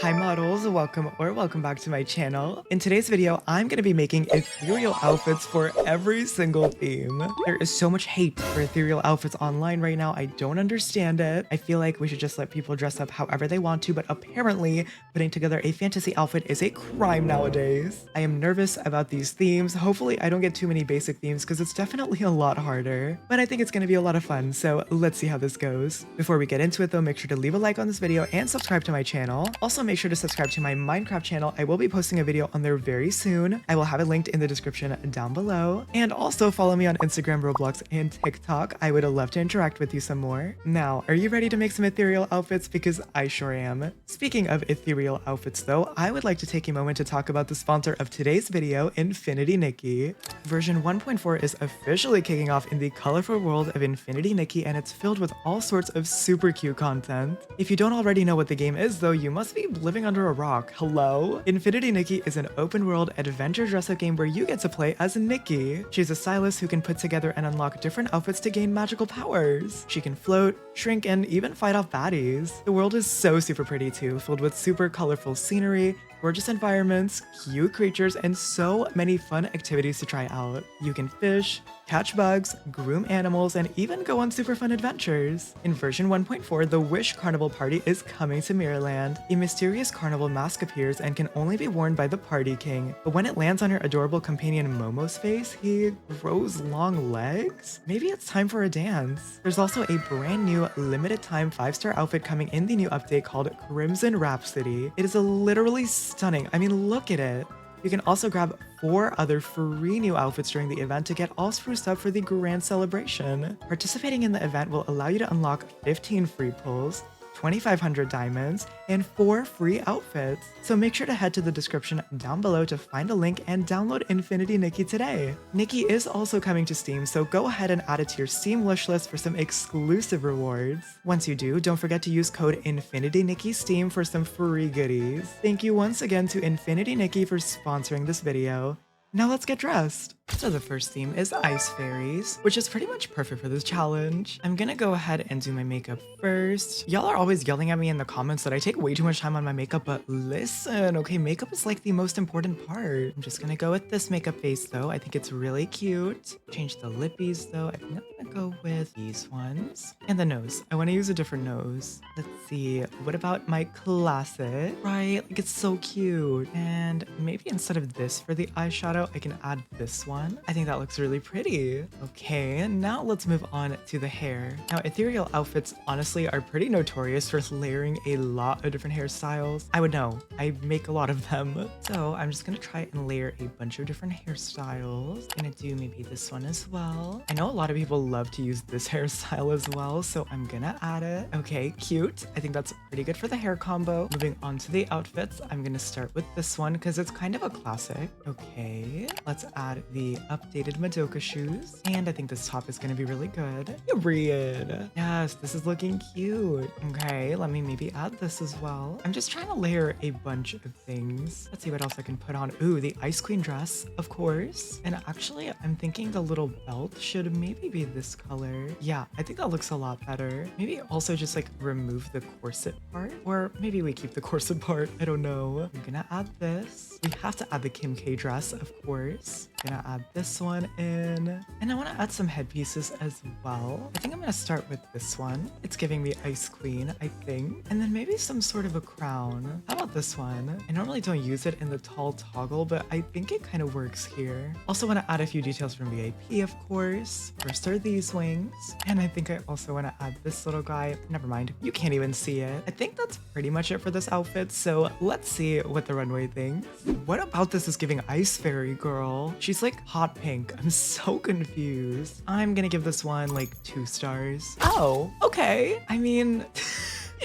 Hi models, welcome back to my channel. In today's video, I'm going to be making ethereal outfits for every single theme. There is so much hate for ethereal outfits online right now. I don't understand it. I feel like we should just let people dress up however they want to, but apparently putting together a fantasy outfit is a crime nowadays. I am nervous about these themes. Hopefully I don't get too many basic themes because it's definitely a lot harder, but I think it's going to be a lot of fun. So let's see how this goes. Before we get into it though, make sure to leave a like on this video and subscribe to my channel. Also, make sure to subscribe to my Minecraft channel. I will be posting a video on there very soon. I will have it linked in the description down below. And also follow me on Instagram, Roblox, and TikTok. I would love to interact with you some more. Now, are you ready to make some ethereal outfits? Because I sure am. Speaking of ethereal outfits though, I would like to take a moment to talk about the sponsor of today's video, Infinity Nikki. Version 1.4 is officially kicking off in the colorful world of Infinity Nikki, and it's filled with all sorts of super cute content. If you don't already know what the game is though, you must be living under a rock. Hello? Infinity Nikki is an open world adventure dress-up game where you get to play as Nikki. She's a stylist who can put together and unlock different outfits to gain magical powers. She can float, shrink, and even fight off baddies. The world is so super pretty too, filled with super colorful scenery, gorgeous environments, cute creatures, and so many fun activities to try out. You can fish, catch bugs, groom animals, and even go on super fun adventures. In version 1.4, the Wish Carnival Party is coming to Mirrorland. A mysterious carnival mask appears and can only be worn by the party king. But when it lands on her adorable companion Momo's face, he grows long legs? Maybe it's time for a dance. There's also a brand new limited time 5-star outfit coming in the new update called Crimson Rhapsody. It is literally stunning. I mean, look at it. You can also grab 4 other free new outfits during the event to get all spruced up for the grand celebration. Participating in the event will allow you to unlock 15 free pulls, 2,500 diamonds, and 4 free outfits. So make sure to head to the description down below to find a link and download Infinity Nikki today. Nikki is also coming to Steam, so go ahead and add it to your Steam wishlist for some exclusive rewards. Once you do, don't forget to use code INFINITYNIKKISteam for some free goodies. Thank you once again to Infinity Nikki for sponsoring this video. Now let's get dressed. So the first theme is Ice Fairies, which is pretty much perfect for this challenge. I'm gonna go ahead and do my makeup first. Y'all are always yelling at me in the comments that I take way too much time on my makeup, but listen, okay, makeup is like the most important part. I'm just gonna go with this makeup base though. I think it's really cute. Change the lippies though. I think I'm gonna go with these ones. And the nose. I wanna use a different nose. Let's see, what about my classic? Right, like it's so cute. And maybe instead of this for the eyeshadow, I can add this one. I think that looks really pretty. Okay, now let's move on to the hair. Now, ethereal outfits honestly are pretty notorious for layering a lot of different hairstyles. I would know, I make a lot of them. So I'm just gonna try and layer a bunch of different hairstyles. Gonna do maybe this one as well. I know a lot of people love to use this hairstyle as well, so I'm gonna add it. Okay, cute. I think that's pretty good for the hair combo. Moving on to the outfits, I'm gonna start with this one because it's kind of a classic. Okay, let's add the updated Madoka shoes, and I think this top is gonna be really good. Period. Yes, this is looking cute. Okay, let me maybe add this as well. I'm just trying to layer a bunch of things. Let's see what else I can put on. Ooh, the Ice Queen dress, of course. And actually, I'm thinking the little belt should maybe be this color. Yeah, I think that looks a lot better. Maybe also just like remove the corset part, or maybe we keep the corset part. I don't know. I'm gonna add this. We have to add the Kim K dress, of course. Gonna add this one in, and I want to add some headpieces as well. I think I'm gonna start with this one. It's giving me Ice Queen, I think, and then maybe some sort of a crown. How about this one? I normally don't use it in the tall toggle, but I think it kind of works here. Also want to add a few details from VIP, of course. First are these wings, and I think I also want to add this little guy. Never mind, you can't even see it. I think that's pretty much it for this outfit, so let's see what the runway thinks. What about this is giving Ice Fairy girl? She's like hot pink. I'm so confused. I'm gonna give this one like 2 stars. Oh, okay. I mean,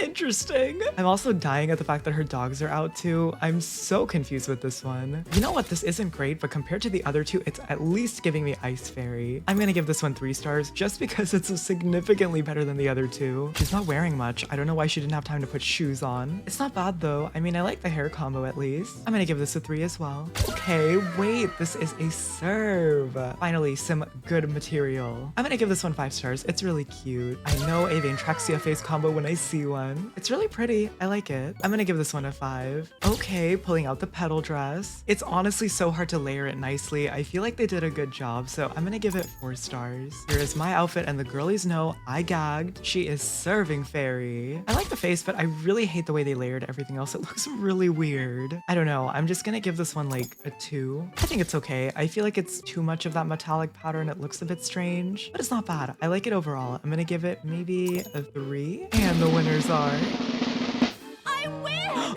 interesting. I'm also dying at the fact that her dogs are out too. I'm so confused with this one. You know what? This isn't great, but compared to the other two, it's at least giving me Ice Fairy. I'm gonna give this one 3 stars just because it's significantly better than the other two. She's not wearing much. I don't know why she didn't have time to put shoes on. It's not bad though. I mean, I like the hair combo at least. I'm gonna give this a 3 as well. Okay, wait, this is a serve. Finally, some good material. I'm gonna give this one 5 stars. It's really cute. I know a Vayne Traxia face combo when I see one. one. It's really pretty. I like it. I'm gonna give this one a 5. Okay, pulling out the petal dress. It's honestly so hard to layer it nicely. I feel like they did a good job, so I'm gonna give it 4 stars. Here is my outfit, and the girlies know I gagged. She is serving fairy. I like the face, but I really hate the way they layered everything else. It looks really weird. I don't know. I'm just gonna give this one like a 2. I think it's okay. I feel like it's too much of that metallic pattern. It looks a bit strange, but it's not bad. I like it overall. I'm gonna give it maybe a 3. And the winners are...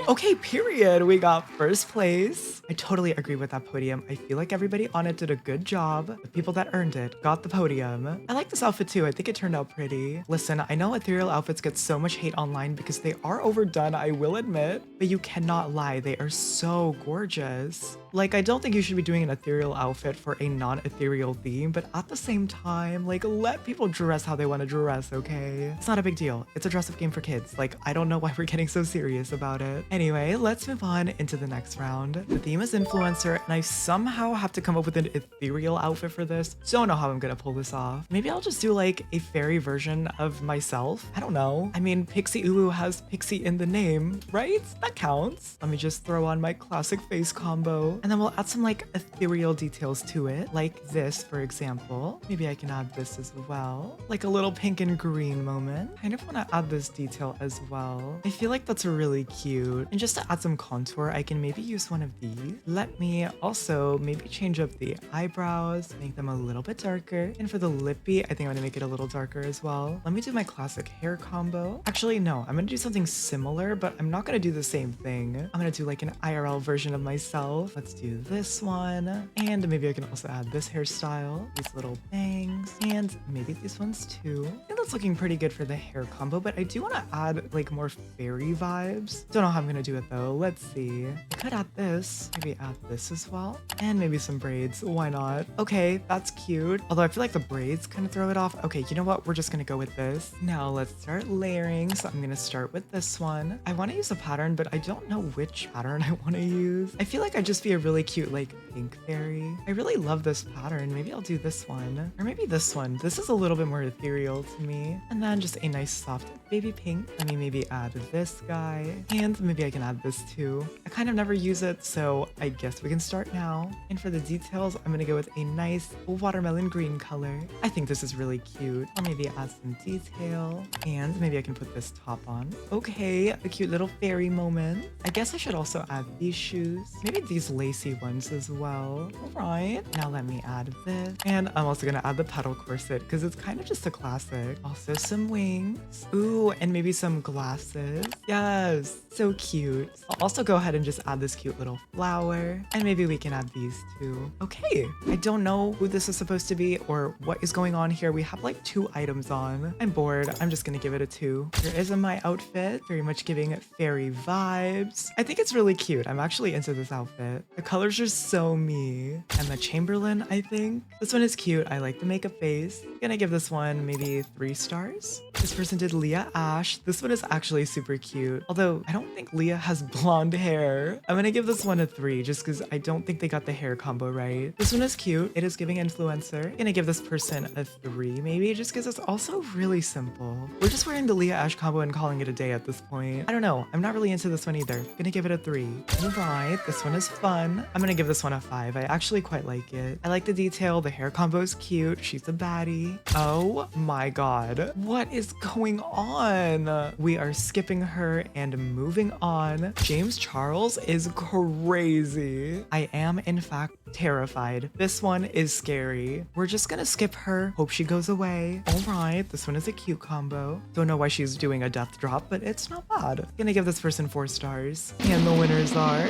Okay, period. We got first place. I totally agree with that podium. I feel like everybody on it did a good job. The people that earned it got the podium. I like this outfit too. I think it turned out pretty. Listen, I know ethereal outfits get so much hate online because they are overdone, I will admit, but you cannot lie. They are so gorgeous. Like, I don't think you should be doing an ethereal outfit for a non-ethereal theme, but at the same time, like, let people dress how they want to dress, okay? It's not a big deal. It's a dress-up game for kids. Like, I don't know why we're getting so serious about it. Anyway, let's move on into the next round. The theme is influencer, and I somehow have to come up with an ethereal outfit for this. Don't know how I'm gonna pull this off. Maybe I'll just do like a fairy version of myself. I don't know. I mean, pixiiuwuu has pixie in the name, right? That counts. Let me just throw on my classic face combo, and then we'll add some like ethereal details to it, like this, for example. Maybe I can add this as well, like a little pink and green moment. Kind of want to add this detail as well. I feel like that's really cute. And just to add some contour, I can maybe use one of these. Let me also maybe change up the eyebrows, make them a little bit darker. And for the lippy, I think I'm gonna make it a little darker as well. Let me do my classic hair combo. Actually, no, I'm gonna do something similar, but I'm not gonna do the same thing. I'm gonna do like an IRL version of myself. Let's do this one. And maybe I can also add this hairstyle, these little bangs, and maybe these ones too. I think that's looking pretty good for the hair combo, but I do want to add like more fairy vibes. Don't know how I'm gonna do it though. Let's see. I could add this, maybe add this as well, and maybe some braids. Why not? Okay, that's cute. Although I feel like the braids kind of throw it off. Okay, you know what? We're just gonna go with this. Now let's start layering. So I'm gonna start with this one. I want to use a pattern, but I don't know which pattern I want to use. I feel like I'd just be a really cute like pink fairy. I really love this pattern. Maybe I'll do this one, or maybe this one. This is a little bit more ethereal to me. And then just a nice soft baby pink. Let me maybe add this guy, and maybe I can add this too. I kind of never use it, so I guess we can start now. And for the details, I'm gonna go with a nice watermelon green color. I think this is really cute. I'll maybe add some detail, and maybe I can put this top on. Okay, a cute little fairy moment. I guess I should also add these shoes, maybe these lacy ones as well. All right, now let me add this, and I'm also gonna add the petal corset because it's kind of just a classic. Also some wings. Ooh, and maybe some glasses. Yes, so cute. I'll also go ahead and just add this cute little flower, and maybe we can add these too. Okay, I don't know who this is supposed to be or what is going on here. We have like 2 items on. I'm bored. I'm just gonna give it a 2. Here is my outfit, very much giving fairy vibes. I think it's really cute. I'm actually into this outfit. The colors are so me. And the Chamberlain, I think. This one is cute. I like the makeup face. Gonna give this one maybe 3 stars. This person did Leah Ash. This one is actually super cute. Although I don't think Leah has blonde hair. I'm gonna give this one a 3 just because I don't think they got the hair combo right. This one is cute. It is giving influencer. Gonna give this person a 3 maybe just because it's also really simple. We're just wearing the Leah Ash combo and calling it a day at this point. I don't know. I'm not really into this one either. Gonna give it a 3. All right, this one is fun. I'm gonna give this one a 5. I actually quite like it. I like the detail. The hair combo is cute. She's a baddie. Oh my god. What is going on? We are skipping her and moving on. James Charles is crazy. I am in fact terrified. This one is scary. We're just gonna skip her. Hope she goes away. All right, this one is a cute combo. Don't know why she's doing a death drop, but it's not bad. Gonna give this person 4 stars. And the winners are...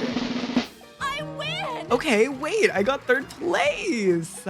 Okay, wait, I got 3rd place.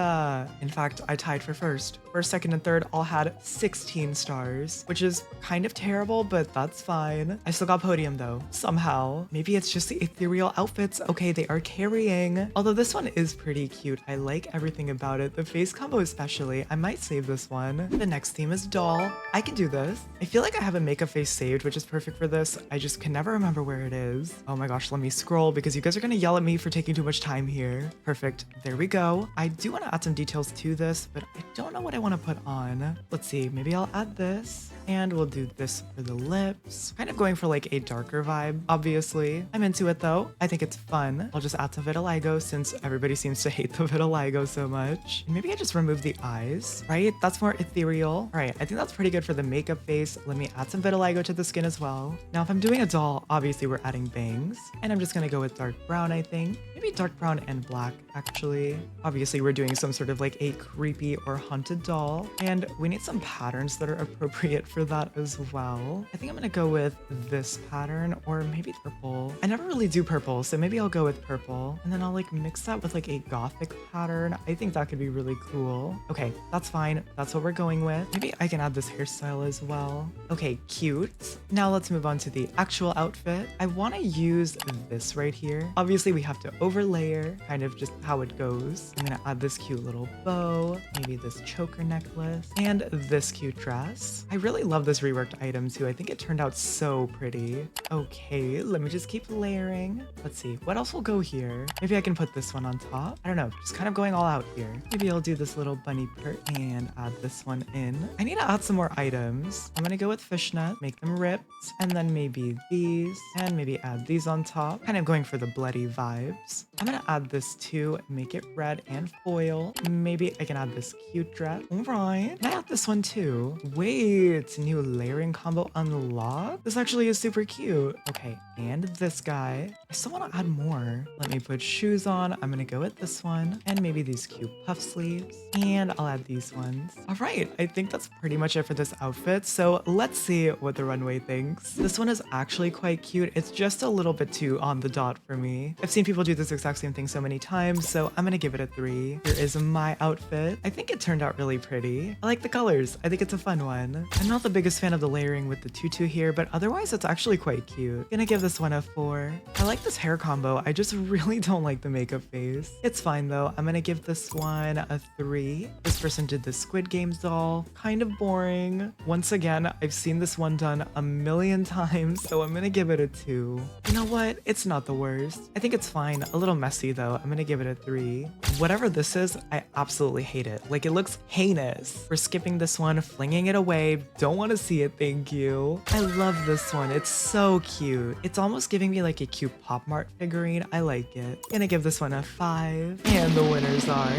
In fact, I tied for first. First, second, and third all had 16 stars, which is kind of terrible, but that's fine. I still got podium though, somehow. Maybe it's just the ethereal outfits. Okay, they are carrying. Although this one is pretty cute. I like everything about it. The face combo especially. I might save this one. The next theme is doll. I can do this. I feel like I have a makeup face saved, which is perfect for this. I just can never remember where it is. Oh my gosh, let me scroll because you guys are gonna yell at me for taking too much time here. Perfect. There we go. I do want to add some details to this, but I don't know what I want to put on. Let's see. Maybe I'll add this. And we'll do this for the lips. Kind of going for like a darker vibe, obviously. I'm into it though. I think it's fun. I'll just add some vitiligo since everybody seems to hate the vitiligo so much. And maybe I just remove the eyes, right? That's more ethereal. All right, I think that's pretty good for the makeup face. Let me add some vitiligo to the skin as well. Now, if I'm doing a doll, obviously we're adding bangs. And I'm just gonna go with dark brown, I think. Maybe dark brown and black, actually. Obviously, we're doing some sort of like a creepy or haunted doll. And we need some patterns that are appropriate for that as well. I think I'm gonna go with this pattern or maybe purple. I never really do purple, so maybe I'll go with purple. And then I'll like mix that with like a gothic pattern. I think that could be really cool. Okay, that's fine. That's what we're going with. Maybe I can add this hairstyle as well. Okay, cute. Now let's move on to the actual outfit. I wanna use this right here. Obviously, we have to overlayer kind of just how it goes. I'm gonna add this cute little bow, maybe this choker necklace, and this cute dress. I really love this reworked item too. I think it turned out so pretty. Okay, let me just keep layering. Let's see, what else will go here? Maybe I can put this one on top. I don't know, just kind of going all out here. Maybe I'll do this little bunny purse and add this one in. I need to add some more items. I'm gonna go with fishnet, make them ripped, and then maybe these, and maybe add these on top. Kind of going for the bloody vibes. I'm gonna add this too, make it red and foil. Maybe I can add this cute dress. All right, can I add this one too? Wait, new layering combo unlocked? This actually is super cute. Okay, and this guy. I still want to add more. Let me put shoes on. I'm gonna go with this one and maybe these cute puff sleeves, and I'll add these ones. All right, I think that's pretty much it for this outfit. So let's see what the runway thinks. This one is actually quite cute. It's just a little bit too on the dot for me. I've seen people do this exact same thing so many times, so I'm gonna give it a 3. Here is my outfit. I think it turned out really pretty. I like the colors. I think it's a fun one. I'm not the biggest fan of the layering with the tutu here, but otherwise it's actually quite cute. Gonna give this one a 4. I like this hair combo. I just really don't like the makeup face. It's fine though. I'm gonna give this one a 3. This person did the Squid Games doll. Kind of boring. Once again, I've seen this one done a million times, so I'm gonna give it a 2. You know what? It's not the worst. I think it's fine. A little messy though. I'm gonna give it a 3. Whatever this is, I absolutely hate it. Like, it looks heinous. We're skipping this one, flinging it away. Don't want to see it, thank you. I love this one. It's so cute. It's almost giving me like a cute Pop Mart figurine. I like it. Gonna give this one a 5. And the winners are...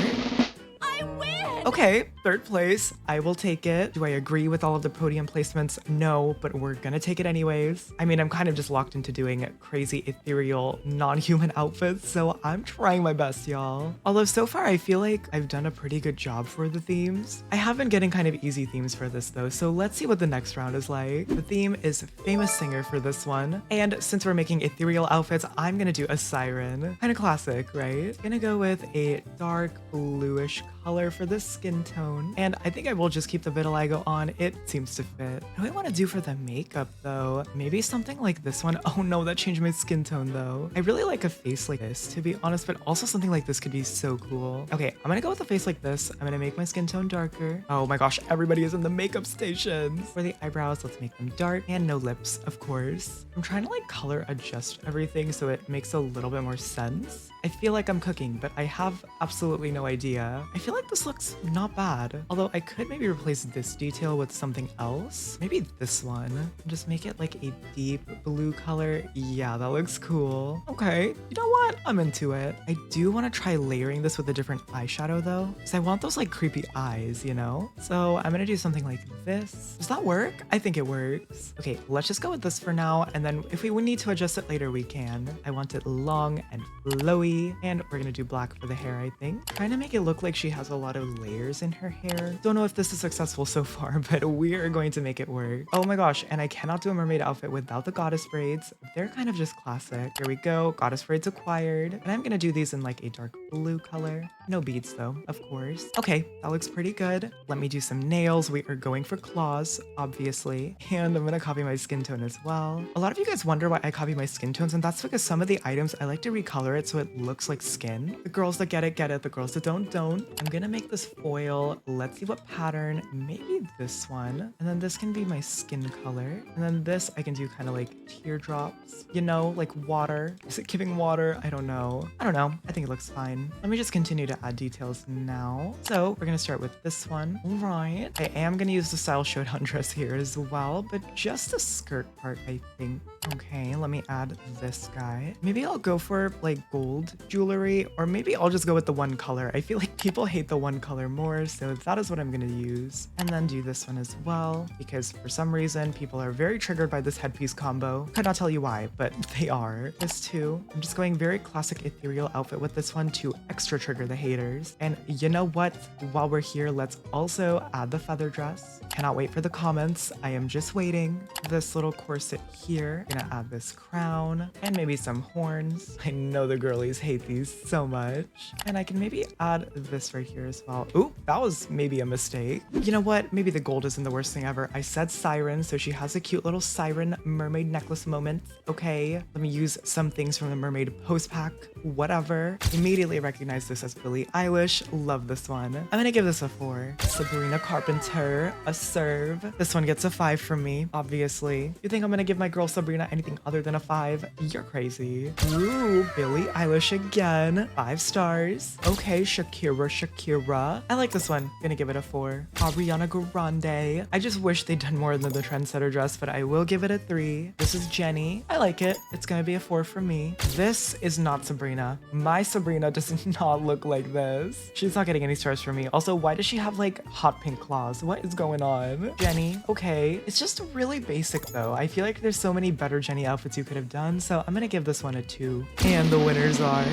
Okay, 3rd place. I will take it. Do I agree with all of the podium placements? No, but we're gonna take it anyways. I mean, I'm kind of just locked into doing crazy ethereal non-human outfits, so I'm trying my best, y'all. Although so far I feel like I've done a pretty good job for the themes. I have been getting kind of easy themes for this though, so let's see what the next round is like. The theme is famous singer for this one, and since we're making ethereal outfits, I'm gonna do a siren. Kind of classic, right? Gonna go with a dark bluish color for this skin tone, and I think I will just keep the vitiligo on. It seems to fit. What do I want to do for the makeup though? Maybe something like this one. Oh no, that changed my skin tone though. I really like a face like this, to be honest, but also something like this could be so cool. Okay, I'm gonna go with a face like this. I'm gonna make my skin tone darker. Oh my gosh, everybody is in the makeup stations. For the eyebrows, let's make them dark, and no lips, of course. I'm trying to like color adjust everything so it makes a little bit more sense. I feel like I'm cooking, but I have absolutely no idea. I feel like this looks not bad. Although I could maybe replace this detail with something else. Maybe this one. Just make it like a deep blue color. Yeah, that looks cool. Okay, you know what? I'm into it. I do want to try layering this with a different eyeshadow though, because I want those like creepy eyes, you know? So I'm gonna do something like this. Does that work? I think it works. Okay, let's just go with this for now, and then if we need to adjust it later, we can. I want it long and flowy, and we're gonna do black for the hair, I think. Trying to make it look like she has a lot of layers in her hair. Don't know if this is successful so far, but we are going to make it work. Oh my gosh, and I cannot do a mermaid outfit without the goddess braids. They're kind of just classic. Here we go, goddess braids acquired. And I'm gonna do these in like a dark blue color. No beads though, of course. Okay, that looks pretty good. Let me do some nails. We are going for claws, obviously. And I'm gonna copy my skin tone as well. A lot of you guys wonder why I copy my skin tones, and that's because some of the items I like to recolor it so it looks like skin. The girls that get it, get it. The girls that don't. I'm gonna make this foil. Let's see what pattern. Maybe this one. And then this can be my skin color. And then this I can do kind of like teardrops, you know, like water. Is it giving water? I don't know. I don't know. I think it looks fine. Let me just continue to add details now. So we're gonna start with this one. All right. I am gonna use the Style Showdown dress here as well, but just the skirt part, I think. Okay, let me add this guy. Maybe I'll go for like gold jewelry, or maybe I'll just go with the one color. I feel like people hate the one color more, so that is what I'm gonna use. And then do this one as well, because for some reason, people are very triggered by this headpiece combo. Could not tell you why, but they are. This too. I'm just going very classic ethereal outfit with this one to extra trigger the haters. And you know what? While we're here, let's also add the feather dress. Cannot wait for the comments. I am just waiting. This little corset here. Gonna add this crown and maybe some horns. I know the girlies hate these so much. And I can maybe add this right here as well. Ooh, that was maybe a mistake. You know what? Maybe the gold isn't the worst thing ever. I said siren, so she has a cute little siren mermaid necklace moment. Okay, let me use some things from the mermaid post pack. Whatever. Immediately recognize this as Billie Eilish. Love this one. I'm gonna give this a 4. Sabrina Carpenter, a serve. This one gets a 5 from me, obviously. You think I'm gonna give my girl Sabrina anything other than a 5? You're crazy. Ooh, Billie Eilish again. 5 stars. Okay, Shakira. I like this one. Gonna give it a 4. Ariana Grande. I just wish they'd done more than the trendsetter dress, but I will give it a 3. This is Jenny. I like it. It's gonna be a 4 from me. This is not Sabrina. My Sabrina does not look like this. She's not getting any stars from me. Also, why does she have like hot pink claws? What is going on? Jenny, okay. It's just really basic though. I feel like there's so many better Jenny outfits you could have done, so I'm gonna give this one a 2. And the winners are...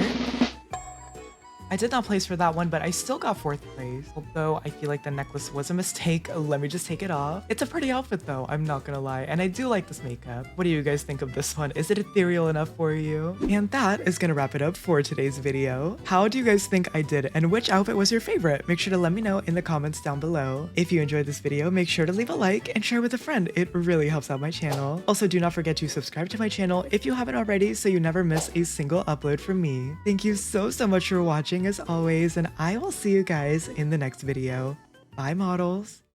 I did not place for that one, but I still got 4th place. Although I feel like the necklace was a mistake. Let me just take it off. It's a pretty outfit though, I'm not gonna lie. And I do like this makeup. What do you guys think of this one? Is it ethereal enough for you? And that is gonna wrap it up for today's video. How do you guys think I did? And which outfit was your favorite? Make sure to let me know in the comments down below. If you enjoyed this video, make sure to leave a like and share with a friend. It really helps out my channel. Also, do not forget to subscribe to my channel if you haven't already so you never miss a single upload from me. Thank you so much for watching as always, and I will see you guys in the next video. Bye, models.